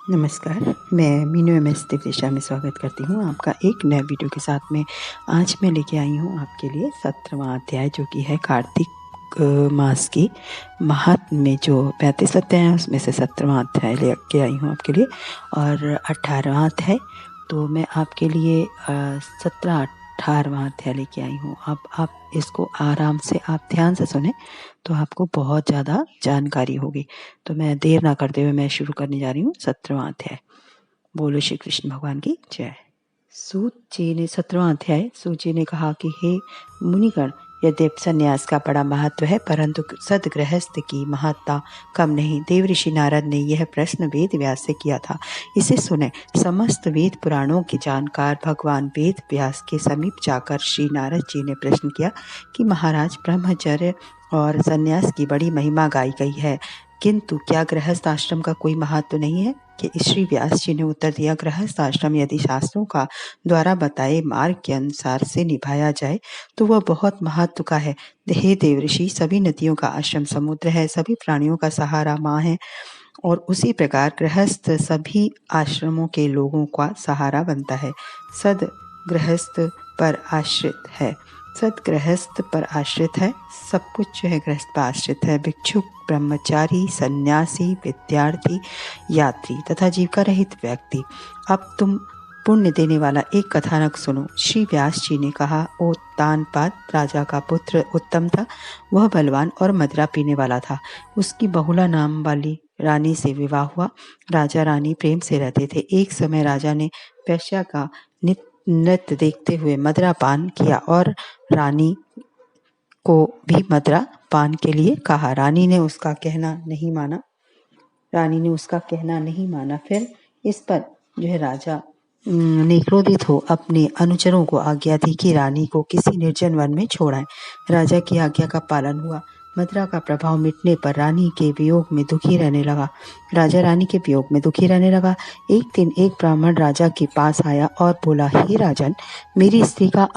नमस्कार, मैं मीनू एमएस दिव्यशा में स्वागत करती हूँ आपका एक नए वीडियो के साथ में। आज मैं लेके आई हूँ आपके लिए 17वां अध्याय, जो कि है कार्तिक मास की महात्म्य में जो 35 अध्याय हैं उसमें से 17वां अध्याय लेके आई हूँ आपके लिए, और 18वां अध्याय। तो मैं आपके लिए 18वां अध्याय लेके आई हूँ। अब आप इसको आराम से, आप ध्यान से सुने तो आपको बहुत ज़्यादा जानकारी होगी। तो मैं देर ना करते हुए मैं शुरू करने जा रही हूँ 17वां अध्याय। बोलो श्री कृष्ण भगवान की जय। सूत जी ने 17वां अध्याय। सूत जी ने कहा कि हे मुनिगण, यद्यपि संन्यास का बड़ा महत्व है, परंतु सदगृहस्थ की महत्ता कम नहीं। देव ऋषि नारद ने यह प्रश्न वेद व्यास से किया था। इसे सुने समस्त वेद पुराणों के जानकार भगवान वेद व्यास के समीप जाकर श्री नारद जी ने प्रश्न किया कि महाराज, ब्रह्मचर्य और संन्यास की बड़ी महिमा गाई गई है, किंतु क्या गृहस्थ आश्रम का कोई महत्व नहीं है? कि श्री व्यास जी ने उत्तर दिया, गृहस्थ आश्रम यदि शास्त्रों का द्वारा बताए मार्ग के अनुसार से निभाया जाए तो वह बहुत महत्व का है। हे देव ऋषि, सभी नदियों का आश्रम समुद्र है, सभी प्राणियों का सहारा माँ है, और उसी प्रकार गृहस्थ सभी आश्रमों के लोगों का सहारा बनता है। सद गृहस्थ पर आश्रित है, सद गृहस्थ पर आश्रित है, सब कुछ जो है गृहस्थ पर आश्रित है। भिक्षुक, ब्रह्मचारी, सन्यासी, विद्यार्थी, यात्री तथा जीविका रहित व्यक्ति। अब तुम पुण्य देने वाला एक कथानक सुनो। श्री व्यास जी ने कहा, ओ तानपाद राजा का पुत्र उत्तम था। वह बलवान और मदिरा पीने वाला था। उसकी बहुला नाम वाली रानी से विवाह हुआ। राजा रानी प्रेम से रहते थे। एक समय राजा ने वेश्या का नृत्य देखते हुए मदिरा पान किया और रानी को भी मदिरा पान के लिए कहा। रानी ने उसका कहना नहीं माना। फिर इस पर जो है राजा ने क्रोधित हो अपने अनुचरों को आज्ञा दी कि रानी को किसी निर्जन वन में छोड़ाएं। राजा की आज्ञा का पालन हुआ। मदिरा का प्रभाव मिटने पर रानी के वियोग में दुखी रहने लगा। राजा रानी के वियोग में दुखी रहने लगा। एक दिन एक ब्राह्मण राजा के पास आया और बोला, हे राजन, मेरी स्त्री का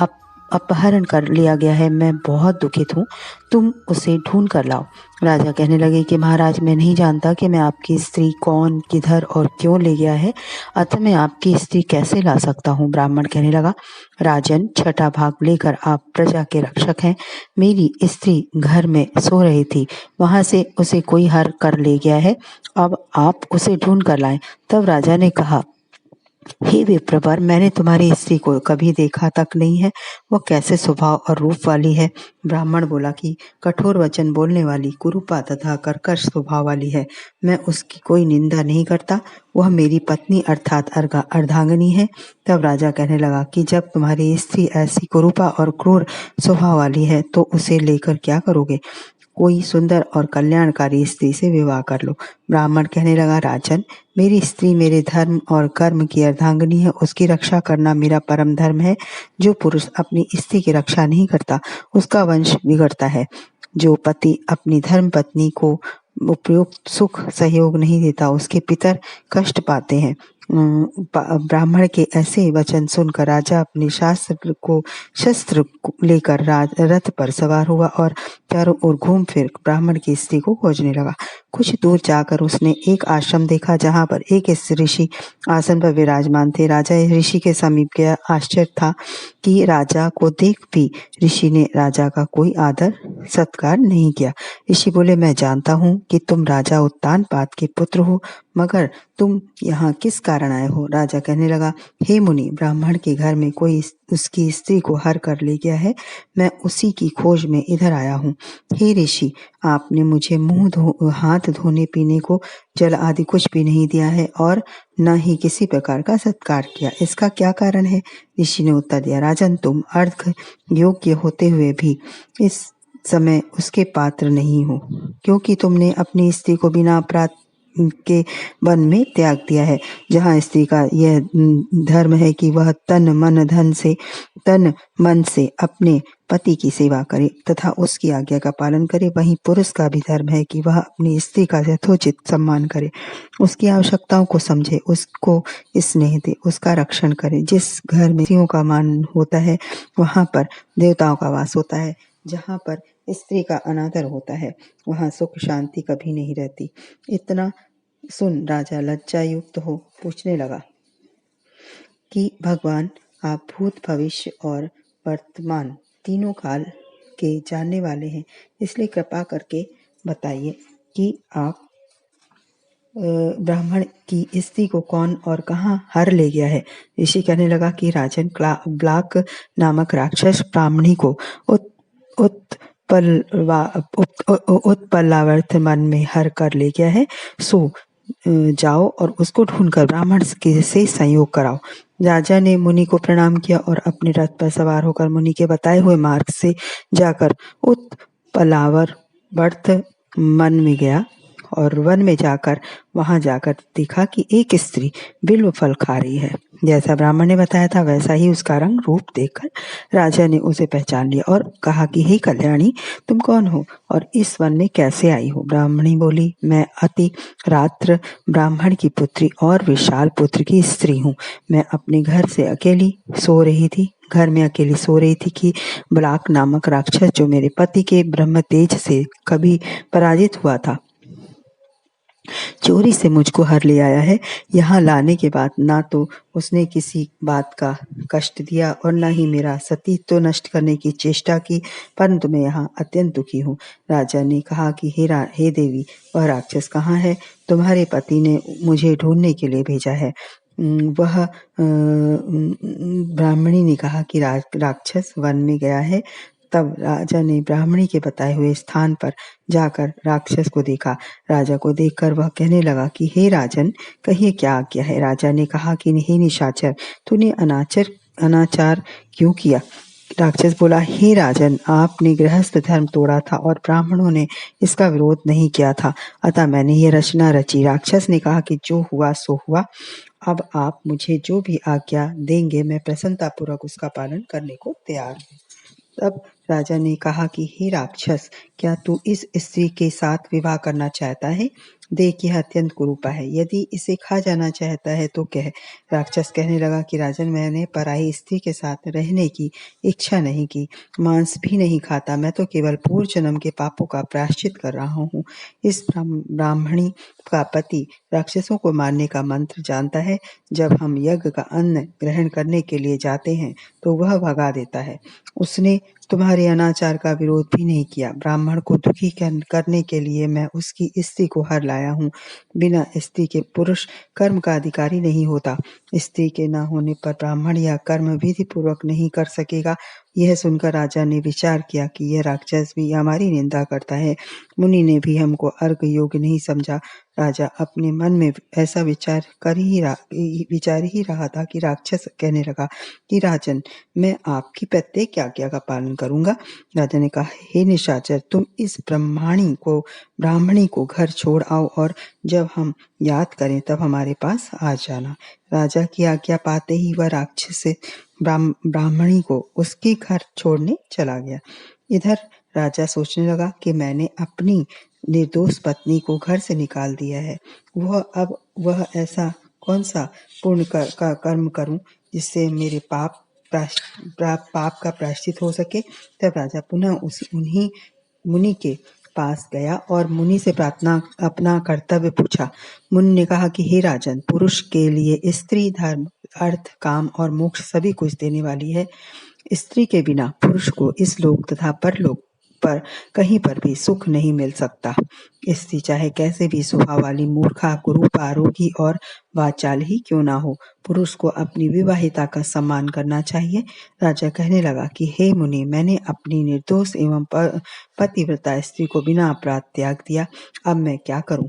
अपहरण कर लिया गया है। मैं बहुत दुखित हूँ, तुम उसे ढूंढ कर लाओ। राजा कहने लगे कि महाराज, मैं नहीं जानता कि मैं आपकी स्त्री कौन, किधर और क्यों ले गया है, अतः मैं आपकी स्त्री कैसे ला सकता हूँ। ब्राह्मण कहने लगा, राजन, छठा भाग लेकर आप प्रजा के रक्षक हैं। मेरी स्त्री घर में सो रही थी, वहां से उसे कोई हर कर ले गया है। अब आप उसे ढूंढ कर लाएं। तब राजा ने कहा, हे विप्रवर, मैंने तुम्हारी स्त्री को कभी देखा तक नहीं है। वह कैसे स्वभाव और रूप वाली है? ब्राह्मण बोला कि कठोर वचन बोलने वाली, कुरूपा तथा कर्कश स्वभाव वाली है। मैं उसकी कोई निंदा नहीं करता। वह मेरी पत्नी अर्थात अर्धांगिनी है। तब राजा कहने लगा कि जब तुम्हारी स्त्री ऐसी कुरूपा और क्रूर स्वभाव वाली है तो उसे लेकर क्या करोगे? कोई सुंदर और कल्याणकारी स्त्री से विवाह कर लो। ब्राह्मण कहने लगा, राजन, मेरी स्त्री मेरे धर्म और कर्म की अर्धांगिनी है। उसकी रक्षा करना मेरा परम धर्म है। जो पुरुष अपनी स्त्री की रक्षा नहीं करता उसका वंश बिगड़ता है। जो पति अपनी धर्म पत्नी को उपयुक्त सुख सहयोग नहीं देता उसके पितर कष्ट पाते हैं। ब्राह्मण के ऐसे वचन सुनकर राजा अपने शस्त्र लेकर रथ पर सवार हुआ और चारों ओर घूम फिर ब्राह्मण की स्त्री को खोजने लगा। कुछ दूर जाकर उसने एक आश्रम देखा जहाँ पर एक ऋषि आसन पर विराजमान थे। राजा ऋषि के समीप गया। आश्चर्य था कि राजा को देख भी ऋषि ने राजा का कोई आदर सत्कार नहीं किया। ऋषि बोले, मैं जानता हूँ कि तुम राजा उत्तानपाद के पुत्र हो, मगर तुम यहाँ किस कारण आए हो? राजा कहने लगा, हे मुनि, ब्राह्मण के घर में कोई उसकी स्त्री को हर कर ले गया है। मैं उसी की खोज में इधर आया हूँ। हे ऋषि, आपने मुझे हाथ धोने पीने को जल आदि कुछ भी नहीं दिया है और न ही किसी प्रकार का सत्कार किया। इसका क्या कारण है? ऋषि ने उत्तर दिया, राजन, तुम अर्घ योग्य होते हुए भी इस समय उसके पात्र नहीं हो, क्योंकि तुमने अपनी स्त्री को बिना अपराध के वन में त्याग दिया है। जहाँ स्त्री का यह धर्म है कि वह तन मन से अपने पति की सेवा करे तथा उसकी आज्ञा का पालन करे, वहीं पुरुष का भी धर्म है कि वह अपनी स्त्री का यथोचित सम्मान करे, उसकी आवश्यकताओं को समझे, उसको स्नेह दे, उसका रक्षण करे। जिस घर में स्त्रियों का मान होता है वहां पर देवताओं का वास होता है। जहाँ पर स्त्री का अनादर होता है वहां सुख शांति कभी नहीं रहती। इतना सुन राजा लज्जा युक्त हो पूछने लगा कि भगवान, आप भूत, भविष्य और वर्तमान तीनों काल के जानने वाले हैं, इसलिए कृपा करके बताइए कि आप ब्राह्मण की स्त्री को कौन और कहाँ हर ले गया है। ऋषि कहने लगा कि राजन, ब्लाक नामक राक्षस ब्राह्मणी को उत्पलावर्त मन में हर कर ले गया है। सो जाओ और उसको ढूंढकर ब्राह्मण से संयोग कराओ। राजा ने मुनि को प्रणाम किया और अपने रथ पर सवार होकर मुनि के बताए हुए मार्ग से जाकर उत्पलावर्त मन में गया और वन में जाकर वहां जाकर देखा कि एक स्त्री बिल्व फल खा रही है। जैसा ब्राह्मण ने बताया था वैसा ही उसका रंग रूप देखकर राजा ने उसे पहचान लिया और कहा कि हे कल्याणी, तुम कौन हो और इस वन में कैसे आई हो। ब्राह्मणी बोली, मैं अति रात्र ब्राह्मण की पुत्री और विशाल पुत्र की स्त्री हूँ। मैं अपने घर से अकेली सो रही थी घर में अकेली सो रही थी कि ब्लाक नामक राक्षस, जो मेरे पति के ब्रह्म तेज से कभी पराजित हुआ था, चोरी से मुझको हर ले आया है। यहाँ लाने के बाद ना तो उसने किसी बात का कष्ट दिया और न ही मेरा सतीत्व नष्ट करने की चेष्टा की, परंतु मैं यहाँ अत्यंत दुखी हूँ। राजा ने कहा कि हे देवी, वह राक्षस कहाँ है? तुम्हारे पति ने मुझे ढूंढने के लिए भेजा है। वह ब्राह्मणी ने कहा कि राक्षस वन में गया है। तब राजा ने ब्राह्मणी के बताए हुए स्थान पर जाकर राक्षस को देखा। राजा को देखकर वह कहने लगा कि हे राजन, कहिए क्या आज्ञा है। राजा ने कहा कि हे निशाचर, तूने अनाचार क्यों किया? राक्षस बोला, हे राजन, आपने गृहस्थ धर्म तोड़ा था और ब्राह्मणों ने इसका विरोध नहीं किया था, अतः मैंने ये रचना रची। राक्षस ने कहा कि जो हुआ सो हुआ, अब आप मुझे जो भी आज्ञा देंगे मैं प्रसन्नतापूर्वक उसका पालन करने को तैयार हूँ। तब राजा ने कहा कि हे राक्षस, क्या तू इस स्त्री के साथ विवाह करना चाहता है? देख, यह अत्यंत कुरूपा है, यदि इसे खा जाना चाहता है तो कह। राक्षस कहने लगा कि राजन, मैंने पराई स्त्री के साथ रहने की इच्छा नहीं की, मांस भी नहीं खाता, मैं तो केवल पूर्व जन्म के पापों का प्रायश्चित कर रहा हूँ। इस ब्राह्मणी का पति राक्षसों को मारने का मंत्र जानता है। जब हम यज्ञ का अन्न ग्रहण करने के लिए जाते हैं तो वह भगा देता है। उसने तुम्हारे अनाचार का विरोध भी नहीं किया। ब्राह्मण को दुखी करने के लिए मैं उसकी स्त्री को हर लाया हूँ। बिना स्त्री के पुरुष कर्म का अधिकारी नहीं होता। स्त्री के न होने पर ब्राह्मण यह कर्म विधि पूर्वक नहीं कर सकेगा। यह सुनकर राजा ने विचार किया कि यह राक्षस भी हमारी निंदा करता है। मुनि ने भी हमको अर्घ योग्य नहीं समझा। राजा अपने मन में ऐसा विचार ही रहा था कि राक्षस कहने लगा कि राजन, मैं आपकी प्रत्येक आज्ञा का पालन करूंगा। राजा ने कहा, हे निशाचर, तुम इस ब्राह्मणी को घर छोड़ आओ और जब हम याद करें तब हमारे पास आ जाना। राजा की आज्ञा पाते ही वह राक्षस ब्राह्मणी को उसके घर छोड़ने चला गया। इधर राजा सोचने लगा कि मैंने अपनी निर्दोष पत्नी को घर से निकाल दिया है, वह ऐसा कौन सा पुण्य कर्म करूं जिससे मेरे पाप का प्रायश्चित हो सके। तब राजा पुनः उन्हीं मुनि के पास गया और मुनि से अपना कर्तव्य पूछा। मुनि ने कहा कि हे राजन, पुरुष के लिए स्त्री धर्म, अर्थ, काम और मोक्ष सभी कुछ देने वाली है। स्त्री के बिना पुरुष को इस लोक तथा परलोक पर कहीं पर भी सुख नहीं मिल सकता। स्त्री चाहे कैसे भी स्वभाव वाली, मूर्खा, कुरूपा, रोगी और वाचाल ही क्यों ना हो, पुरुष को अपनी विवाहिता का सम्मान करना चाहिए। राजा कहने लगा कि हे मुनि, मैंने अपनी निर्दोष एवं पतिव्रता स्त्री को बिना अपराध त्याग दिया, अब मैं क्या करूं?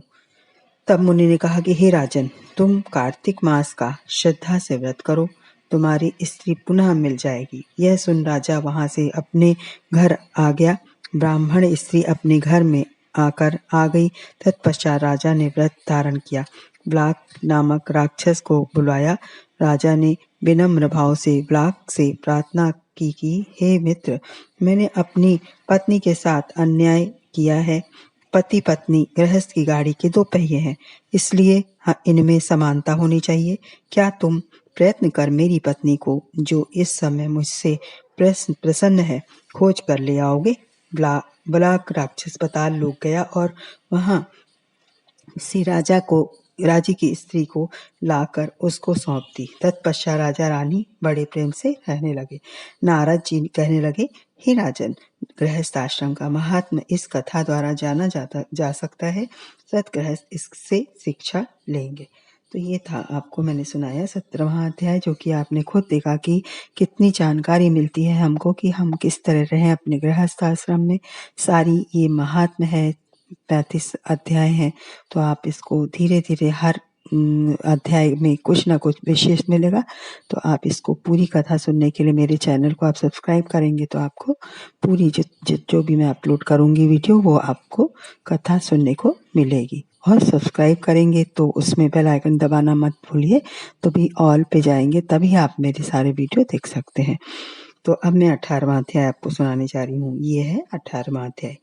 तब मुनि ने कहा कि हे राजन, तुम कार्तिक मास का श्रद्धा से व्रत करो, तुम्हारी स्त्री पुनः मिल जाएगी। यह सुन राजा वहां से अपने घर आ गया। ब्राह्मण स्त्री अपने घर में आ गई। तत्पश्चात राजा ने व्रत धारण किया, ब्लाक नामक राक्षस को बुलाया। राजा ने विनम्र भाव से ब्लाक से प्रार्थना की कि हे मित्र, मैंने अपनी पत्नी के साथ अन्याय किया है। पति पत्नी गृहस्थ की गाड़ी के दो पहिए हैं, इसलिए इनमें समानता होनी चाहिए। क्या तुम प्रयत्न कर मेरी पत्नी को, जो इस समय मुझसे प्रसन्न है, खोज कर ले आओगे? ब्लाक राक्षस पाताल लोक गया और वहां से राजा को राजी की स्त्री को लाकर उसको सौंप दी। तत्पश्चात राजा रानी बड़े प्रेम से रहने लगे। नारद जी कहने लगे, हे राजन, गृहस्थ आश्रम का महात्म्य इस कथा द्वारा जाना जा सकता है। सतगृहस्थ इससे शिक्षा लेंगे। तो ये था, आपको मैंने सुनाया 17वां अध्याय, जो कि आपने खुद देखा कि कितनी जानकारी मिलती है हमको कि हम किस तरह रहें अपने गृहस्थ आश्रम में। सारी ये महात्म्य है, 35 अध्याय हैं। तो आप इसको धीरे धीरे हर अध्याय में कुछ ना कुछ विशेष मिलेगा। तो आप इसको पूरी कथा सुनने के लिए मेरे चैनल को आप सब्सक्राइब करेंगे तो आपको पूरी जो भी मैं अपलोड करूँगी वीडियो, वो आपको कथा सुनने को मिलेगी। और सब्सक्राइब करेंगे तो उसमें बेल आइकन दबाना मत भूलिए, तो भी ऑल पे जाएंगे तभी आप मेरे सारे वीडियो देख सकते हैं। तो अब मैं 18वां अध्याय आपको सुनाने जा रही हूँ। ये है 18वां अध्याय।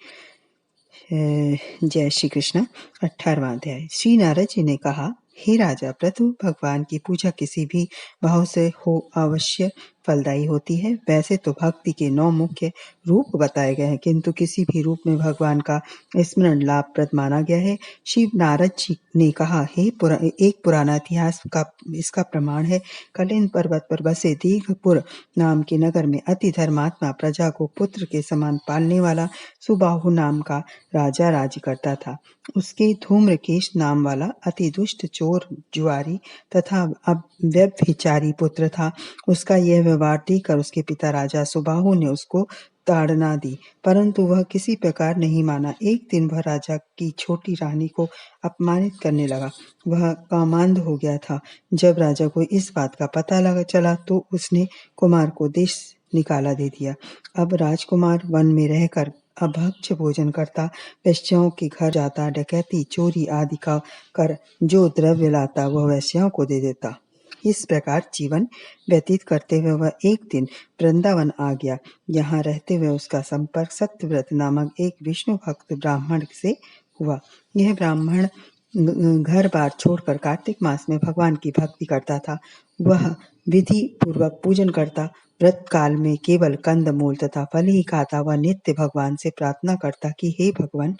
जय श्री कृष्ण। 18वां अध्याय। श्री नारद जी ने कहा, हे राजा प्रथु, भगवान की पूजा किसी भी भाव से हो अवश्य फलदायी होती है। वैसे तो भक्ति के 9 मुख्य रूप बताए गए हैं, किंतु किसी भी रूप में भगवान का स्मरण लाभप्रद माना गया है। शिव नारद जी ने कहा, एक पुराना इतिहास का इसका प्रमाण है। कलिंद पर्वत पर बसे दीघपुर नाम के नगर में अति धर्मात्मा, प्रजा को पुत्र के समान पालने वाला सुबाहु नाम का राजा राज्य करता था। उसके धूम्रकेश नाम वाला अति दुष्ट चोर, जुआरी तथा व्यभिचारी पुत्र था। उसका यह व्यवहार देखकर उसके पिता राजा सुबाहु ने उसको ताड़ना दी, परंतु वह किसी प्रकार नहीं माना। एक दिन वह राजा की छोटी रानी को अपमानित करने लगा। वह कामांध हो गया था। जब राजा को इस बात का पता चला तो उसने कुमार को देश निकाला दे दिया। अब राजकुमार वन में रहकर अभक्ष्य भोजन करता, वैश्याओं के घर जाता, डकैती, चोरी आदि का कर जो द्रव्य लाता वह वैश्याओं को दे देता। इस प्रकार जीवन व्यतीत करते हुए वह एक दिन वृंदावन आ गया। यहाँ रहते हुए उसका संपर्क सत्यव्रत नामक एक विष्णु भक्त ब्राह्मण से हुआ। यह ब्राह्मण घर बार छोड़कर कार्तिक मास में भगवान की भक्ति करता था। वह विधि पूर्वक पूजन करता, व्रत काल में केवल कंद मूल तथा फल ही खाता। वह नित्य भगवान से प्रार्थना करता कि हे भगवान,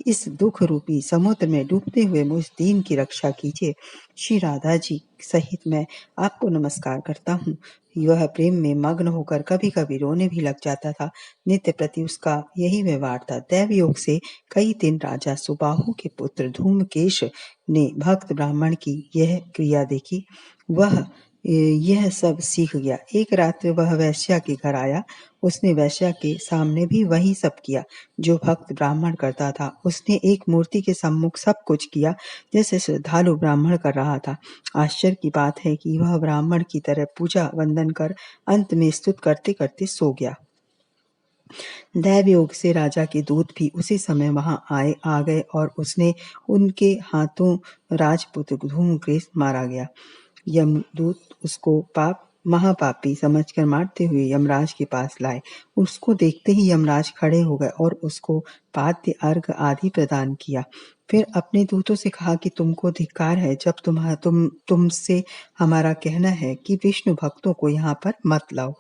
इस दुख रूपी समुद्र में डूबते हुए मुझ दीन की रक्षा कीजिए। श्री राधा जी सहित मैं आपको नमस्कार करता हूँ। यह प्रेम में मग्न होकर कभी कभी रोने भी लग जाता था। नित्य प्रति उसका यही व्यवहार था। दैव योग से कई दिन राजा सुबाहु के पुत्र धूमकेश ने भक्त ब्राह्मण की यह क्रिया देखी। वह यह सब सीख गया। एक रात्रि वह वैश्या के घर आया। उसने वैश्या के सामने भी वही सब किया जो भक्त ब्राह्मण करता था। उसने एक मूर्ति के सम्मुख सब कुछ किया जैसे श्रद्धालु ब्राह्मण कर रहा था। आश्चर्य की बात है कि वह ब्राह्मण की तरह पूजा वंदन कर अंत में स्तुति करते करते सो गया। दैव योग से राजा के दूत भी उसी समय वहां आ गए और उसने उनके हाथों राजपुत्र धूमकेश मारा गया। यमदूत उसको महापापी समझकर मारते हुए यमराज के पास लाए। उसको देखते ही यमराज खड़े हो गए और उसको पाद्य अर्घ आदि प्रदान किया। फिर अपने दूतों से कहा कि तुमको धिक्कार है, जब तुमसे हमारा कहना है कि विष्णु भक्तों को यहाँ पर मत लाओ,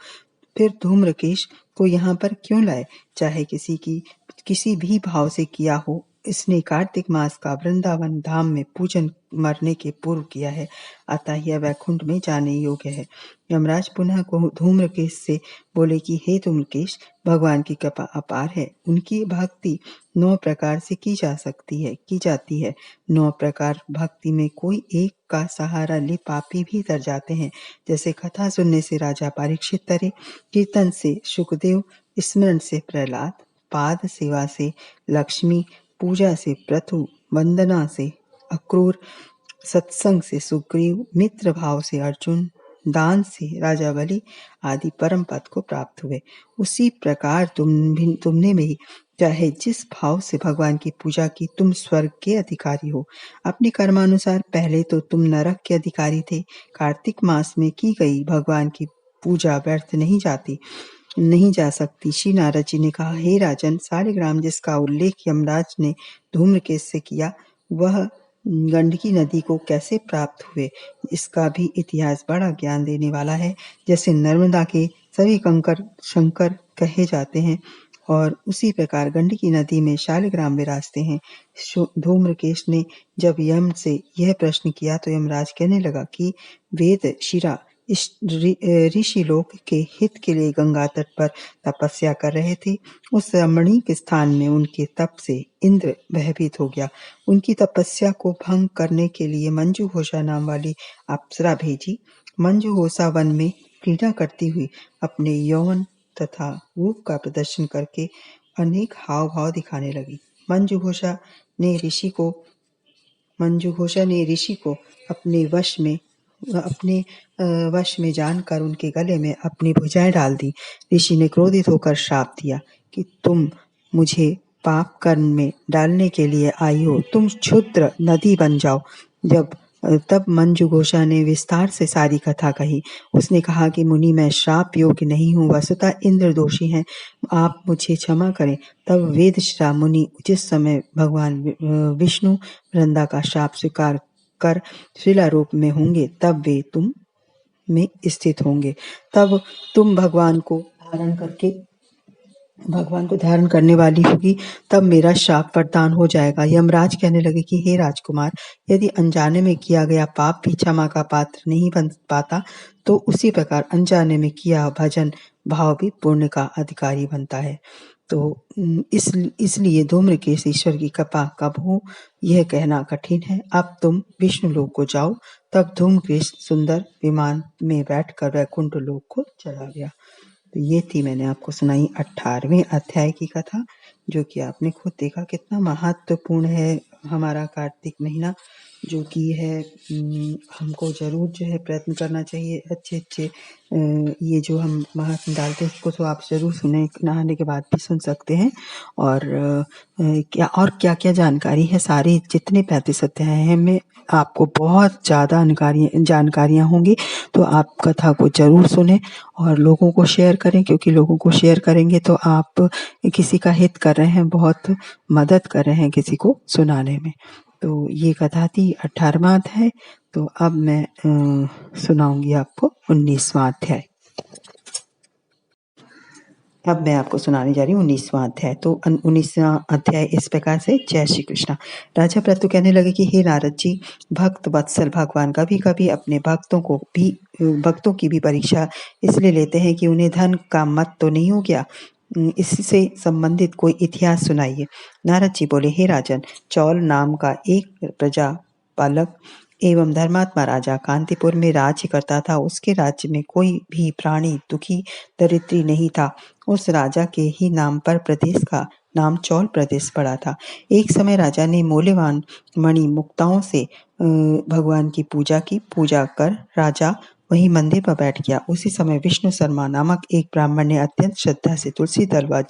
फिर धूम्रकेश को यहाँ पर क्यों लाए? चाहे किसी भी भाव से किया हो, इसने कार्तिक मास का वृंदावन धाम में पूजन मरने के पूर्व किया है, अतः यह वैकुंठ में जाने योग्य है। यमराज पुनः धूम्रकेश से बोले कि हे धूम्रकेश, भगवान की कृपा अपार है। उनकी भक्ति 9 प्रकार से की जाती है। 9 प्रकार भक्ति में कोई एक का सहारा ले पापी भी तर जाते हैं। जैसे कथा सुनने से राजा परीक्षित तरे, कीर्तन से शुकदेव, स्मरण से प्रहलाद, पाद सेवा से लक्ष्मी, पूजा से पृथु, वंदना से अक्रूर, सत्संग से सुग्रीव, मित्र भाव से अर्जुन, दान से राजा बलि आदि परम पद को प्राप्त हुए। उसी प्रकार तुमने भी चाहे जिस भाव से भगवान की पूजा की, तुम स्वर्ग के अधिकारी हो। अपने कर्मानुसार पहले तो तुम नरक के अधिकारी थे। कार्तिक मास में की गई भगवान की पूजा व्यर्थ नहीं जा सकती। श्री नारद जी ने कहा, हे राजन, सालिग्राम जिसका उल्लेख यमराज ने धूम्रकेश से किया, वह गंडकी नदी को कैसे प्राप्त हुए, इसका भी इतिहास बड़ा ज्ञान देने वाला है। जैसे नर्मदा के सभी कंकर शंकर कहे जाते हैं, और उसी प्रकार गंडकी नदी में शालिग्राम विराजते हैं। धूम्रकेश ने जब यम से यह प्रश्न किया तो यमराज कहने लगा कि वेद शिरा इस ऋषि लोक के हित के लिए गंगा तट पर तपस्या कर रहे थे। उस रमणीक स्थान में उनके तप से इंद्र भयभीत हो गया। उनकी तपस्या को भंग करने के लिए मंजूघोषा नाम वाली अप्सरा भेजी। मंजूघोषा वन में क्रीड़ा करती हुई अपने यौवन तथा रूप का प्रदर्शन करके अनेक हाव भाव दिखाने लगी। मंजूघोषा ने ऋषि को अपने वश में जानकर उनके गले में अपनी भुजाएं डाल दी। ऋषि ने क्रोधित होकर श्राप दिया कि तुम मुझे पाप कर्म में डालने के लिए आई हो, तुम क्षुद्र नदी बन जाओ। तब मंजूघोषा ने विस्तार से सारी कथा कही। उसने कहा कि मुनि, मैं श्राप योग्य नहीं हूँ, वस्तुतः इंद्र दोषी हैं, आप मुझे क्षमा करें। तब वेदश्रा मुनि जिस समय भगवान विष्णु वृंदा का श्राप स्वीकार कर शिला रूप में होंगे तब वे तुम में स्थित होंगे। तब तुम भगवान को धारण करने वाली होगी, तब मेरा शाप वरदान हो जाएगा। यमराज कहने लगे कि हे राजकुमार, यदि अनजाने में किया गया पाप भी क्षमा का पात्र नहीं बन पाता, तो उसी प्रकार अनजाने में किया भजन भाव भी पुण्य का अधिकारी बनता है। तो इसलिए धूम्रकेश ईश्वर की कृपा कब हो यह कहना कठिन है। अब तुम विष्णु लोक को जाओ। तब धूम्रकेश सुंदर विमान में बैठकर वैकुंठ लोक को चला गया। तो ये थी मैंने आपको सुनाई 18वें अध्याय की कथा, जो कि आपने खुद देखा कितना महत्वपूर्ण है हमारा कार्तिक महीना, जो कि है हमको जरूर जो है प्रयत्न करना चाहिए। अच्छे ये जो हम महात्म डालते हैं इसको तो आप जरूर सुने, नहाने के बाद भी सुन सकते हैं। और क्या क्या जानकारी है, सारी जितने 35 अध्याय हैं में आपको बहुत ज़्यादा जानकारियाँ होंगी। तो आप कथा को जरूर सुने और लोगों को शेयर करें, क्योंकि लोगों को शेयर करेंगे तो आप किसी का हित कर रहे हैं, बहुत मदद कर रहे हैं किसी को सुनाने में। तो ये कथा थी 18वां अध्याय। तो अब मैं सुनाऊंगी आपको 19वां अध्याय। अब मैं आपको सुनाने जा रही हूँ 19वां अध्याय। तो 19वां अध्याय इस प्रकार से। जय श्री कृष्ण। राजा प्रतु कहने लगे कि हे नारद जी, भक्त वत्सल भगवान कभी कभी अपने भक्तों की भी परीक्षा इसलिए लेते हैं कि उन्हें धन का मत तो नहीं हो गया। इससे संबंधित कोई इतिहास सुनाइए। नारद जी बोले, हे राजन, चौल नाम का एक प्रजापालक एवं धर्मात्मा राजा कांतिपुर में राज्य करता था। उसके राज्य में कोई भी प्राणी दुखी दरिद्री नहीं था। उस राजा के ही नाम पर प्रदेश का नाम चौल प्रदेश पड़ा था। एक समय राजा ने मूल्यवान मणि मुक्ताओं से भगवान की पूजा कर राजा वहीं मंदिर पर बैठ गया। उसी समय विष्णु शर्मा नामक एक ब्राह्मण ने अत्यंत श्रद्धा से तुलसी दल व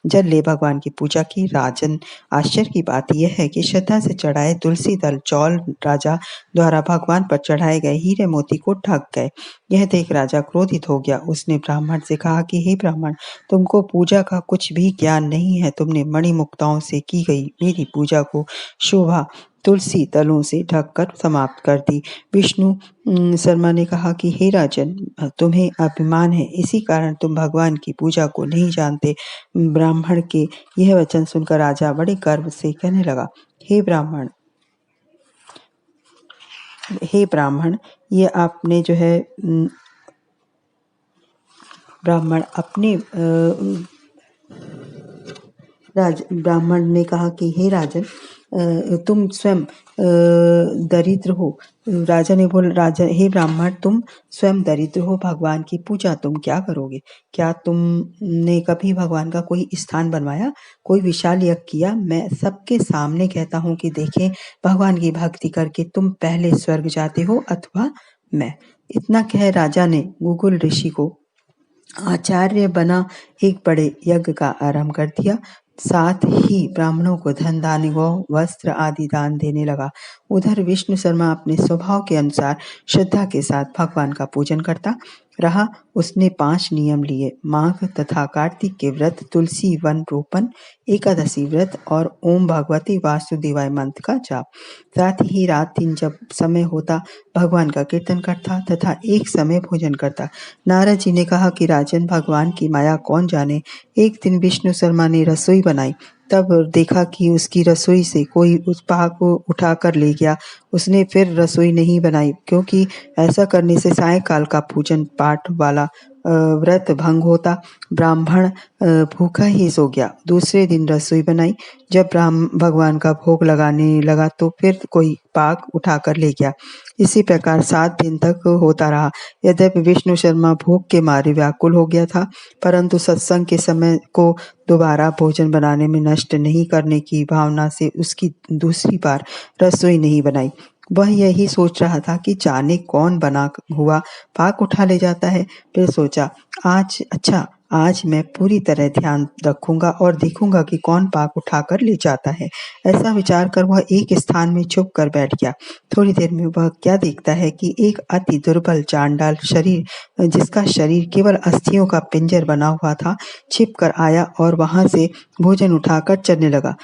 जल ले भगवान की पूजा की। राजन, आश्चर्य की बात यह है कि श्रद्धा से चढ़ाए तुलसी दल चौल राजा द्वारा भगवान पर चढ़ाए गए हीरे मोती को ढक गए। यह देख राजा क्रोधित हो गया। उसने ब्राह्मण से कहा कि हे ब्राह्मण, तुमको पूजा का कुछ भी ज्ञान नहीं है। तुमने मणि मुक्ताओं से की गई मेरी पूजा को शोभा तुलसी दलों से ढककर समाप्त कर दी। विष्णु शर्मा ने कहा कि हे राजन, तुम्हें अभिमान है, इसी कारण तुम भगवान की पूजा को नहीं जानते। ब्राह्मण के यह वचन सुनकर राजा बड़े गर्व से कहने लगा, हे ब्राह्मण, ये आपने जो है ब्राह्मण ने कहा कि हे राजन, तुम स्वयं दरिद्र हो। राजा ने बोला, हे ब्राह्मण, तुम स्वयं दरिद्र हो, भगवान की पूजा तुम क्या करोगे? क्या तुमने कभी भगवान का कोई स्थान बनवाया, कोई विशाल यज्ञ किया? मैं सबके सामने कहता हूँ कि देखें, भगवान की भक्ति करके तुम पहले स्वर्ग जाते हो अथवा मैं। इतना कह राजा ने गुगुल ऋषि को आचार्य बना एक बड़े यज्ञ का आरंभ कर दिया। साथ ही ब्राह्मणों को धन दान गौ वस्त्र आदि दान देने लगा। उधर विष्णु शर्मा अपने स्वभाव के अनुसार श्रद्धा के साथ भगवान का पूजन करता रहा। उसने 5 नियम लिए: माघ तथा कार्तिक के व्रत, तुलसी वन रोपण, एकादशी व्रत और ओम भगवती वासुदेवाय मंत्र का जाप। साथ ही रात दिन जब समय होता भगवान का कीर्तन करता तथा एक समय भोजन करता। नारद जी ने कहा कि राजन, भगवान की माया कौन जाने। एक दिन विष्णु शर्मा ने रसोई बनाई, तब देखा कि उसकी रसोई से कोई उस पाक को उठा कर ले गया। उसने फिर रसोई नहीं बनाई, क्योंकि ऐसा करने से सायंकाल का पूजन पाठ वाला व्रत भंग होता। ब्राह्मण भूखा ही सो गया। दूसरे दिन रसोई बनाई। जब भगवान का भोग लगाने लगा तो फिर कोई पाक उठाकर ले गया। इसी प्रकार 7 दिन तक होता रहा। यद्यपि विष्णु शर्मा भूख के मारे व्याकुल हो गया था, परंतु सत्संग के समय को दोबारा भोजन बनाने में नष्ट नहीं करने की भावना से उसकी दूसरी बार रसोई नहीं बनाई। वह यही सोच रहा था कि जाने कौन बना हुआ पाक उठा ले जाता है। फिर सोचा, आज मैं पूरी तरह ध्यान रखूंगा और देखूंगा कि कौन पाक उठाकर ले जाता है। ऐसा विचार कर वह एक स्थान में छुप कर बैठ गया। थोड़ी देर में वह क्या देखता है कि एक अति दुर्बल चांडाल शरीर, जिसका शरीर केवल अस्थियों का पिंजर बना हुआ था, छिप कर आया और वहां से भोजन उठाकर चलने लगा।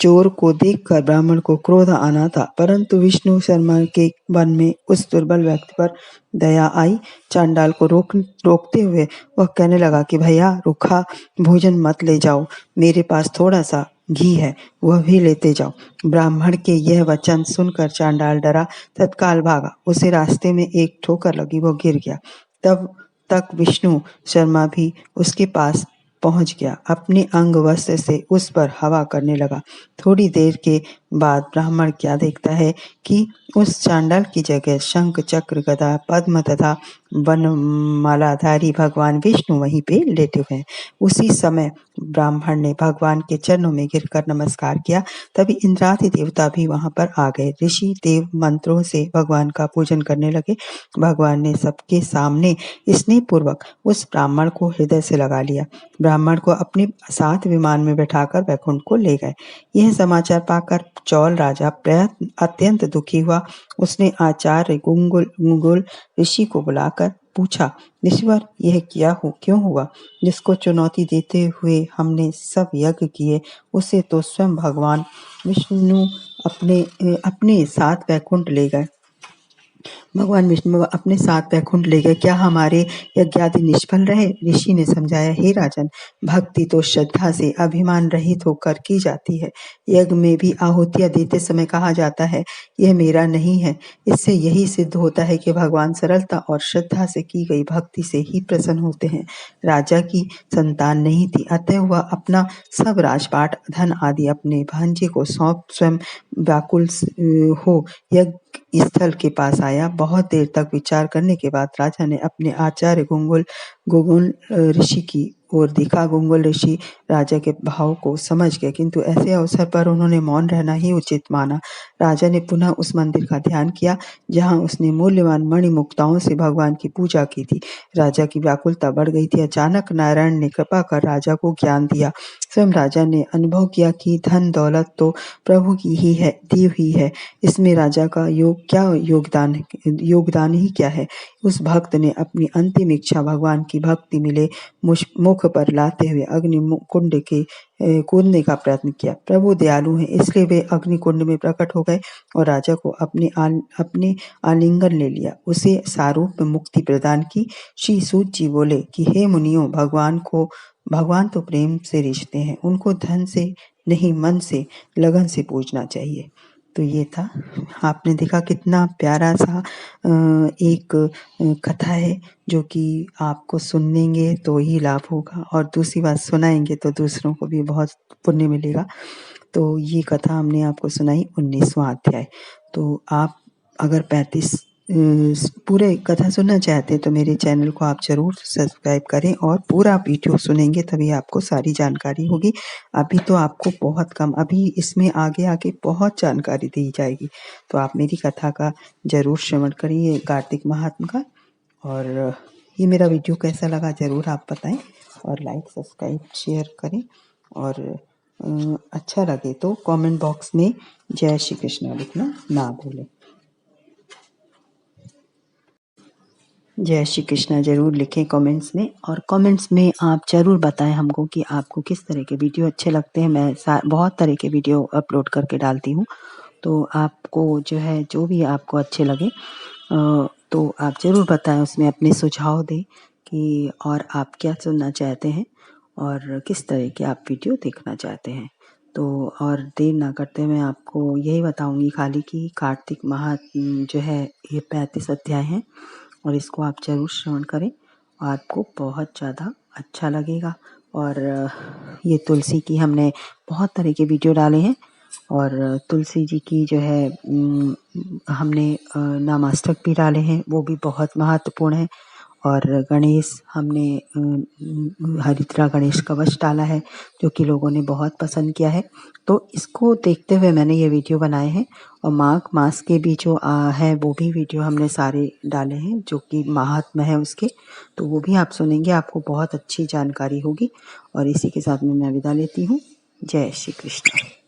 चोर को देखकर ब्राह्मण को क्रोध आना था, परंतु विष्णु शर्मा के मन में उस दुर्बल व्यक्ति पर दया आई। चांडाल को रोकते हुए वह कहने लगा कि भैया, रूखा भोजन मत ले जाओ, मेरे पास थोड़ा सा घी है, वह भी लेते जाओ। ब्राह्मण के यह वचन सुनकर चांडाल डरा, तत्काल भागा। उसे रास्ते में एक ठोकर लगी, वो गिर गया। तब तक विष्णु शर्मा भी उसके पास पहुंच गया। अपने अंग वस्त्र से उस पर हवा करने लगा। थोड़ी देर के बाद ब्राह्मण क्या देखता है कि उस चांडाल की जगह शंख, चक्र, गदा, पद्म तथा वनमालाधारी भगवान विष्णु वहीं पे लेटे हुए हैं। उसी समय ब्राह्मण ने भगवान के चरणों में गिरकर नमस्कार किया। तभी इंद्रादि देवता भी वहां पर आ गए। ऋषि देव मंत्रों से भगवान का पूजन करने लगे। भगवान ने सबके सामने स्नेह पूर्वक उस ब्राह्मण को हृदय से लगा लिया। ब्राह्मण को अपने साथ विमान में बैठाकर वैकुंठ को ले गए। यह समाचार पाकर चौल राजा अत्यंत दुखी हुआ। उसने आचार्य गुंगुल ऋषि को बुलाकर पूछा, ऋषिवर, यह क्यों हुआ? जिसको चुनौती देते हुए हमने सब यज्ञ किए, उसे तो स्वयं भगवान विष्णु अपने साथ वैकुंठ ले गए। भगवान विष्णु अपने साथ वैकुंठ ले गए। क्या हमारे यज्ञादि निष्फल रहे? ऋषि ने समझाया, हे राजन, भक्ति तो श्रद्धा से अभिमान रहित होकर की जाती है। यज्ञ में भी आहुतियां देते समय कहा जाता है, यह मेरा नहीं है। इससे यही सिद्ध होता है कि भगवान सरलता और श्रद्धा से की गई भक्ति से ही प्रसन्न होते हैं। राजा की संतान नहीं थी, अतः वह अपना सब राजपाट, धन आदि अपने भांजे को सौंप स्वयं व्याकुल हो यज्ञ स्थल के पास आया। बहुत देर तक विचार करने के बाद राजा ने अपने आचार्य गुंगुल ऋषि की ओर देखा। गुंगुल ऋषि राजा के भाव को समझ गए, किंतु ऐसे अवसर पर उन्होंने मौन रहना ही उचित माना। राजा ने पुनः उस मंदिर का ध्यान किया जहां उसने मूल्यवान मणिमुक्ताओं से भगवान की पूजा की थी। राजा की व्याकुलता बढ़ गई थी। अचानक नारायण ने कृपा कर राजा को ज्ञान दिया। स्वयं राजा ने अनुभव किया कि धन दौलत तो प्रभु की ही है, दी हुई है। इसमें राजा का योगदान ही क्या है? उस भक्त ने अपनी अंतिम इच्छा भगवान की भक्ति मिले मुख पर लाते हुए अग्नि कुंड के कूदने का प्रयत्न किया। प्रभु दयालु हैं, इसलिए वे अग्नि कुंड में प्रकट हो गए और राजा को अपने आलिंगन ले लिया, उसे सारूप में मुक्ति प्रदान की। श्री सूत जी बोले कि हे मुनियों, भगवान तो प्रेम से रिश्ते हैं, उनको धन से नहीं, मन से, लगन से पूजना चाहिए। तो ये था, आपने देखा कितना प्यारा सा एक कथा है, जो कि आपको सुनेंगे तो ही लाभ होगा और दूसरी बात सुनाएंगे तो दूसरों को भी बहुत पुण्य मिलेगा। तो ये कथा हमने आपको सुनाई 19वां अध्याय। तो आप अगर 35 पूरे कथा सुनना चाहते हैं तो मेरे चैनल को आप जरूर सब्सक्राइब करें और पूरा वीडियो सुनेंगे, तभी आपको सारी जानकारी होगी। अभी तो आपको बहुत कम, अभी इसमें आगे बहुत जानकारी दी जाएगी। तो आप मेरी कथा का जरूर श्रवण करिए, कार्तिक महात्मा का। और ये मेरा वीडियो कैसा लगा जरूर आप बताएं और लाइक, सब्सक्राइब, शेयर करें। और अच्छा लगे तो कमेंट बॉक्स में जय श्री कृष्ण लिखना ना भूलें। जय श्री कृष्णा जरूर लिखें कमेंट्स में, और कमेंट्स में आप जरूर बताएं हमको कि आपको किस तरह के वीडियो अच्छे लगते हैं। मैं बहुत तरह के वीडियो अपलोड करके डालती हूँ, तो आपको जो है जो भी आपको अच्छे लगे तो आप ज़रूर बताएं, उसमें अपने सुझाव दें कि और आप क्या सुनना चाहते हैं और किस तरह के आप वीडियो देखना चाहते हैं। तो और देर ना करते मैं आपको यही बताऊंगी खाली कि कार्तिक माह जो है ये 35 अध्याय हैं और इसको आप ज़रूर श्रवण करें, आपको बहुत ज़्यादा अच्छा लगेगा। और ये तुलसी की हमने बहुत तरह के वीडियो डाले हैं और तुलसी जी की जो है हमने नामाष्टक भी डाले हैं, वो भी बहुत महत्वपूर्ण है। और गणेश हमने हरिद्रा गणेश कवच डाला है जो कि लोगों ने बहुत पसंद किया है। तो इसको देखते हुए मैंने ये वीडियो बनाए हैं और माघ मास के भी जो है वो भी वीडियो हमने सारे डाले हैं जो कि महात्मा है उसके, तो वो भी आप सुनेंगे, आपको बहुत अच्छी जानकारी होगी। और इसी के साथ में मैं विदा लेती हूँ। जय श्री कृष्ण।